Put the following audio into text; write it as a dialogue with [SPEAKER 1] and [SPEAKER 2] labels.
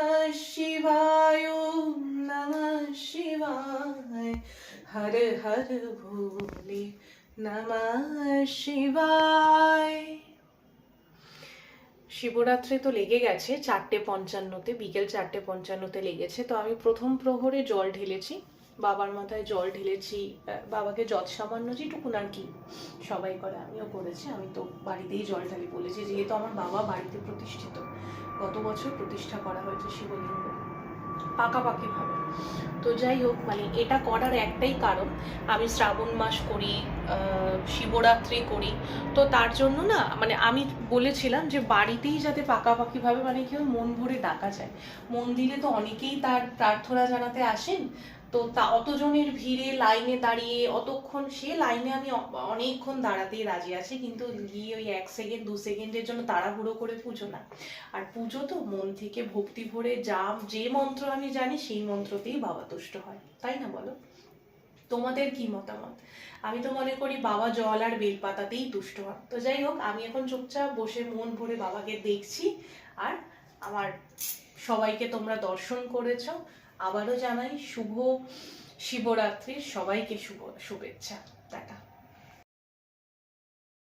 [SPEAKER 1] नमः शिवाय ओम नमः शिवाय हर हर भोले नमः शिवाय। শিবরাত্রি তো লেগে গেছে 4:55-তে, বিকেল 4:55-তে লেগেছে। তো আমি প্রথম প্রহরে জল ঢেলেছি, বাবার মাথায় জল ঢেলেছি, বাবাকে যৎ সামান্য যেটুকুন আর কি সবাই করে আমিও করেছি। আমি তো বাড়িতেই জল ঢালি বলেছি, যেহেতু আমার বাবা বাড়িতে প্রতিষ্ঠিত, গত বছর প্রতিষ্ঠা করা হয়েছে শিবলিঙ্গ পাকাপাকিভাবে। তো যাই হোক, মানে এটা করার একটাই কারণ, আমি শ্রাবণ মাস করি, শিবরাত্রি করি, তো তার জন্য না মানে আমি বলেছিলাম যে বাড়িতেই যাতে পাকাপাকিভাবে মানে কেউ মন ভরে ডাকা যায়। মন্দিরে তো অনেকেই তার প্রার্থনা জানাতে আসেন, তো তা অতজনের ভিড়ে লাইনে দাঁড়িয়ে অতক্ষণ, সে লাইনে আমি অনেকক্ষণ দাঁড়াতেই রাজি আছি, কিন্তু গিয়ে ওই 1 সেকেন্ড 2 সেকেন্ডের জন্য তাড়াহুড়ো করে পুজো না। আর পুজো তো মন থেকে ভক্তি ভরে যে মন্ত্র আমি জানি সেই মন্ত্রতেই বাবা তুষ্ট হয়, তাই না বলো? তোমাদের কি মতামত? আমি তো মনে করি বাবা জল আর বেলপাতাতেই তুষ্ট হন। তো যাই হোক, আমি এখন চুপচাপ বসে মন ভরে বাবাকে দেখছি। আর আমার সবাইকে তোমরা দর্শন করেছো, আবারও জানাই শুভ শিবরাত্রির সবাইকে শুভেচ্ছা।